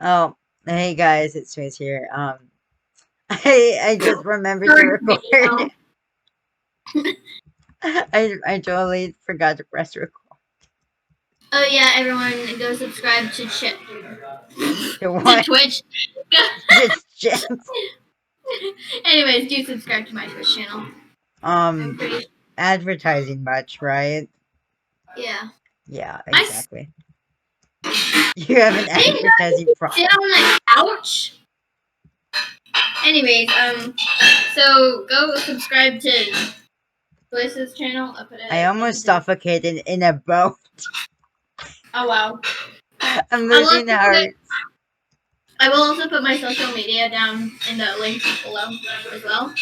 Oh, hey guys, it's Trace here. I just remembered to Third record. video. I totally forgot to press record. Oh yeah, everyone go subscribe to To to what? Twitch. Just shit. Anyways, do subscribe to my Twitch channel. I'm pretty Advertising much, right? yeah. Yeah, I exactly. You have an didn't know you advertising could problem. sit on the couch. Anyways, so go subscribe to Joyce's channel. I'll put I a link almost in the. suffocated in a boat. Oh wow. I'm I will losing also put it. heart. I will also put my social media down in the link below as well.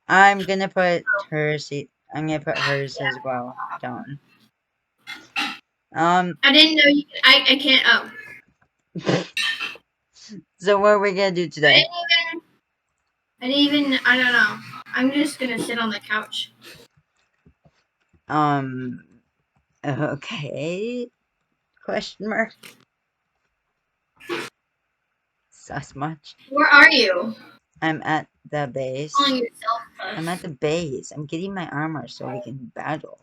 I'm gonna put hers. I'm gonna put hers as well down. I didn't know you. I can't. Oh. So what are we gonna do today? I didn't even. I don't know. I'm just gonna sit on the couch. Okay. Question mark. Sus much. Where are you? I'm at the base. Calling yourself I'm at the base. I'm getting my armor so we can battle.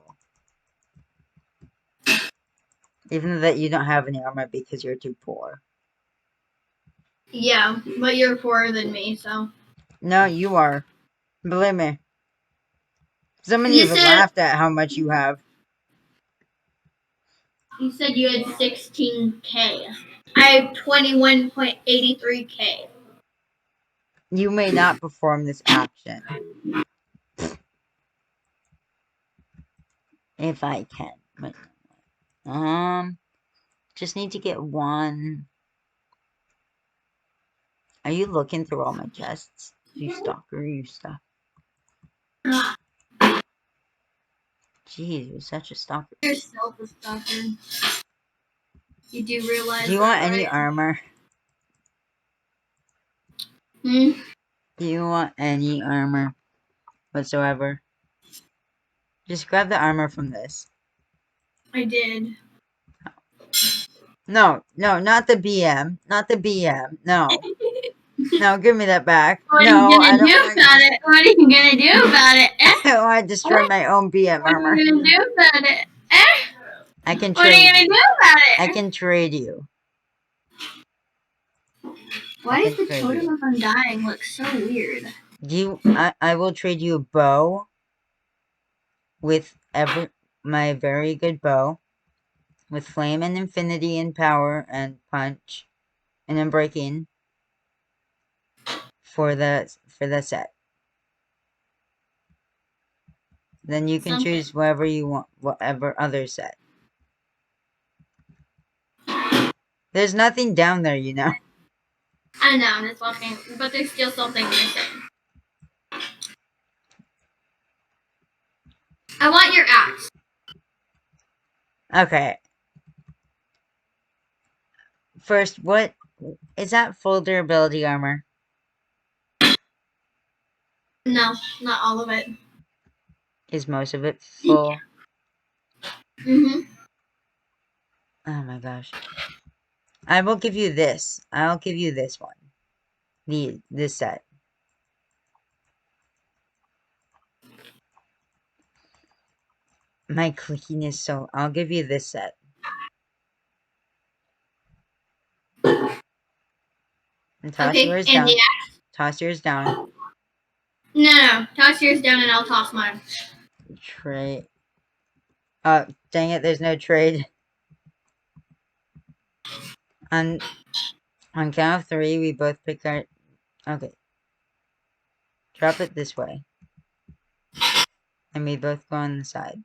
Even though that you don't have any armor because you're too poor. Yeah, but you're poorer than me, so. No, you are. Believe me. Someone You even said laughed at how much you have. you had 16K. I have 21.83K. You may not perform this action. If I can. But, just need to get one. Are you looking through all my chests? You stalker, you stuff. Jeez, you're such a stalker. Yourself a stalker. You do realize Do you that, want any right? armor? Hmm? Do you want any armor whatsoever? Just grab the armor from this. I did. No, not the BM. Not the BM. No. No, give me that back. What are you No, I gonna don't do want about it? What are you gonna do about it? I don't want to destroy my own BM What are armor. you gonna do about it? I can What are you trade gonna you. do about it? I can trade you. Why does the totem of undying look so weird? I will trade you a bow with my very good bow with flame and infinity and power and punch and unbreaking for the set. Then you can choose whatever you want, whatever other set. There's nothing down there, you know. I know, I'm just walking, but there's still something missing. I want your axe. Okay. First, what is that full durability armor? No, not all of it. Is most of it full? Mm-hmm. Oh my gosh. I will give you this. I'll give you this one. This set. My clicking is so... I'll give you this set. And toss yours down. The axe. Toss yours down. No, toss yours down and I'll toss mine. Trade. Oh, dang it, there's no trade. On count of 3, we both pick our... Okay. Drop it this way. And we both go on the side.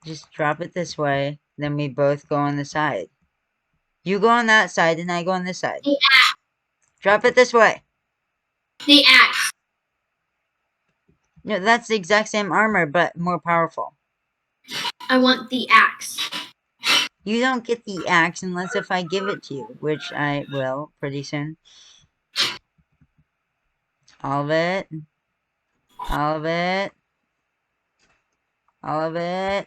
Just drop it this way, then we both go on the side. You go on that side, and I go on this side. The axe. Drop it this way. The axe. No, that's the exact same armor, but more powerful. I want the axe. You don't get the axe unless if I give it to you, which I will pretty soon. All of it. All of it. All of it.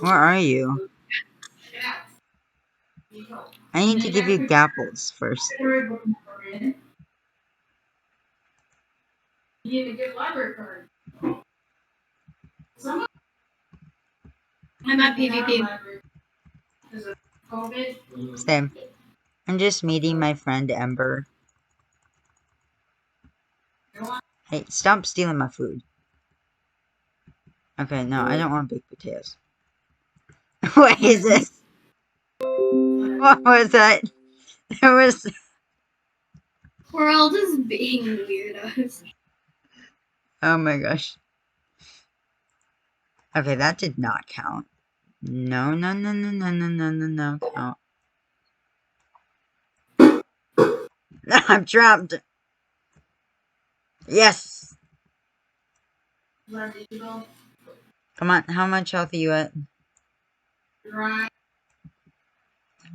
Where are you? I need to give you gapples first. I'm at PvP. Same. I'm just meeting my friend Ember. Hey, stop stealing my food. Okay, no, I don't want baked potatoes. What is this? What was that? There was... We're all just being weirdos. Oh my gosh. Okay, that did not count. No, no, no, no, no, no, no, no, no, count. I'm trapped. Yes. Come on, how much health are you at?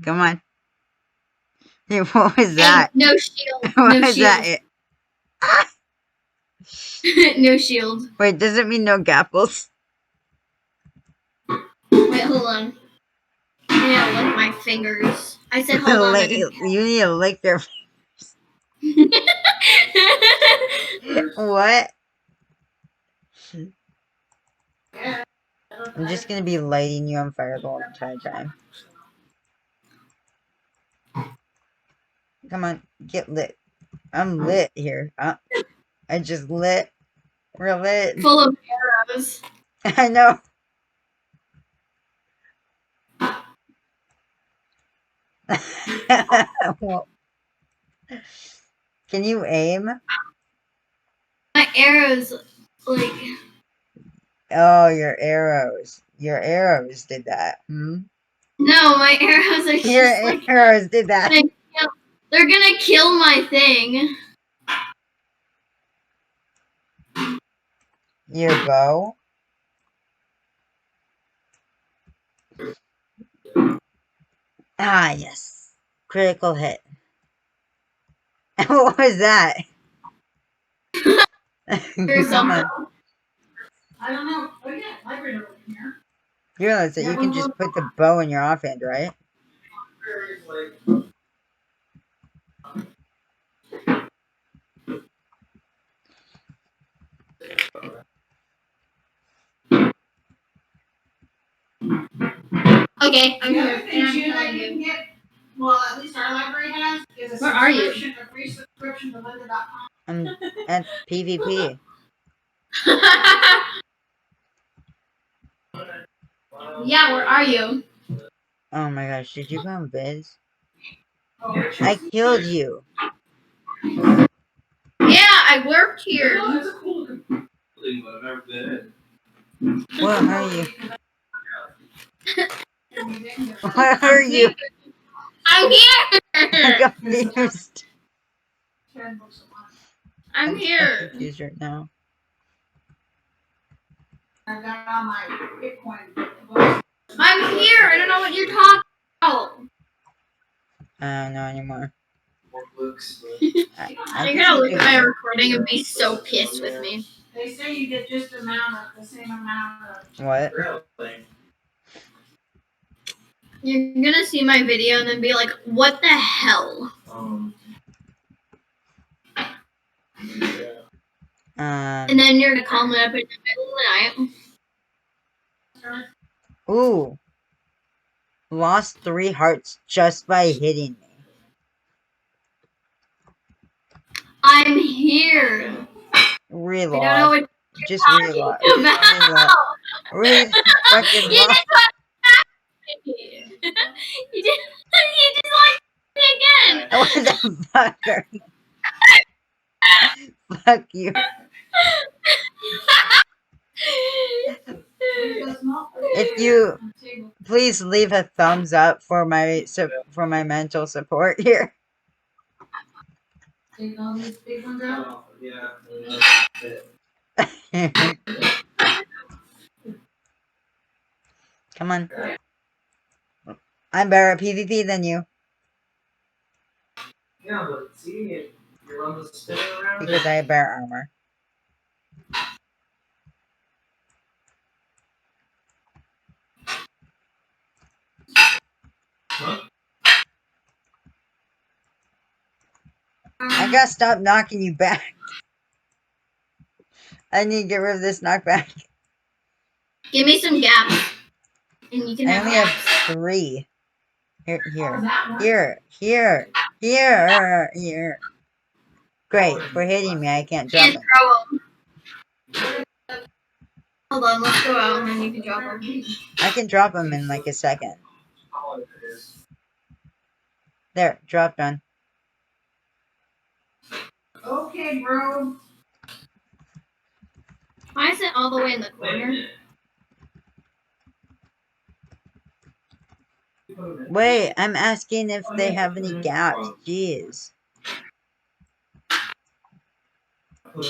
Come on. Hey, what was Hey, that? no shield. What No was shield. that? Ah! No shield. Wait, does it mean no gapples? Wait, hold on. I need to lick my fingers. I said hold on, I didn't. You need to lick their... What? I'm just gonna be lighting you on fire the whole entire time. Come on, get lit. I'm lit here. I just lit. We're lit. Full of arrows. I know. Well, can you aim? My arrows, like... Oh, your arrows. Your arrows did that. Hmm? No, my arrows are Your just like... arrows did that. They're gonna kill my thing. Your bow? Ah, yes. Critical hit. What was that? There's Come something. on. I don't know. Oh yeah, library over here. You realize that you can just put the bow in your offhand, right? Okay, I'm here. And you can get, well, at least our library has, is a Where are you? A free subscription to lynda.com. I'm at PvP. Yeah, where are you? Oh my gosh, did you go on Viz? I killed you. Yeah, I worked here. Where are you? Where are you? I'm here. I'm confused. I'm I'm so here. confused right now. I got all my Bitcoin. I'm here. I don't know what you're talking about. I don't know anymore. I You're think gonna you look do. at my recording and be so pissed with me. They say you get just the same amount of. What? You're gonna see my video and then be like, "What the hell?" And then you're gonna call me up in the middle of the night. Ooh. Lost 3 hearts just by hitting me. I'm here. Reload. I don't know what you're Just talking reload. about. Just reload. Fucking You lost. just you just like me again. What the fucker? Fuck you. If you please leave a thumbs up for my mental support here. Come on. I'm better at PvP than you. Yeah, but see, you're on the spinning around. Because I have better armor. I gotta stop knocking you back. I need to get rid of this knockback. Give me some gaps. And you can I have only have gaps. 3. Here. Great. For hitting me, I can't drop And him. throw them. Hold on, let's go out and then you can drop them. I can drop him in like a second. There, dropped one. Okay, bro. Why is it all the way in the corner? Wait, I'm asking if they have any gaps. Jeez. Oh,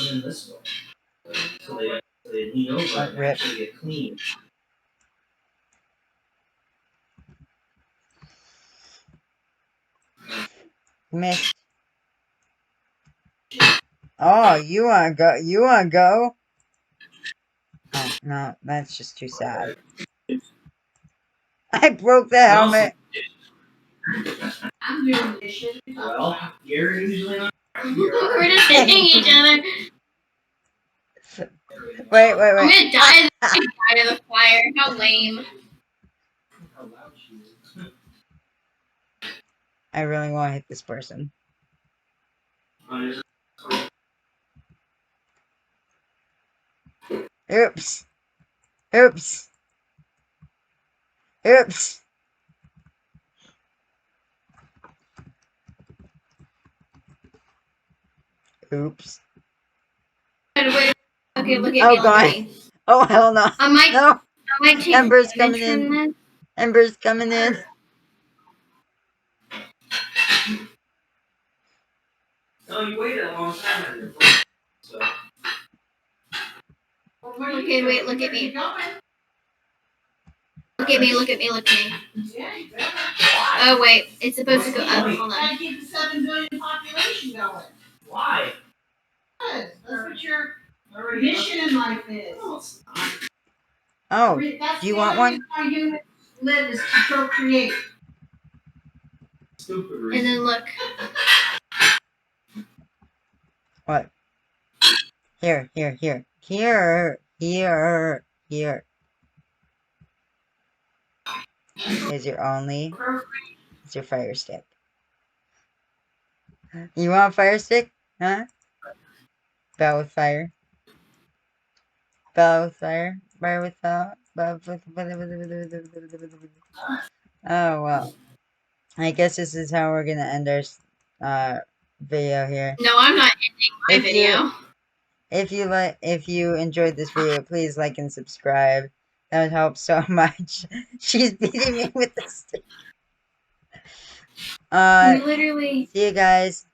rip. Missed. Oh, you wanna go? You wanna go? Oh, no, that's just too sad. I broke the helmet. I'm doing this shit. Well, you're usually not. We're just hitting each other. Wait. I'm gonna die. Die in the fire. How lame. I really want to hit this person. Oops. Oops. Oops. Oops. Wait. Okay, look at Oh, me. Look at God. me. Oh, hell no. No. I might take Ember's damage coming from in. this. Ember's coming in. No, you waited a long time. So. Okay, wait. Look at me. Look at me. Look at me. Look at me. Oh wait, it's supposed to go up. Hold on. Keep the 7 billion population going. Why? That's what your mission in life is. Oh, That's do you the want only one? reason why humans live is to procreate. Stupid reason. And then look. What? Here. Is your only. It's your fire stick. You want a fire stick? Huh? Bell with fire. Bell with fire. Fire with fire. Oh, well. I guess this is how we're gonna end our video here. No, I'm not ending my If you video. if you enjoyed this video, please like and subscribe. That would help so much. She's beating me with the stick. We literally. See you guys.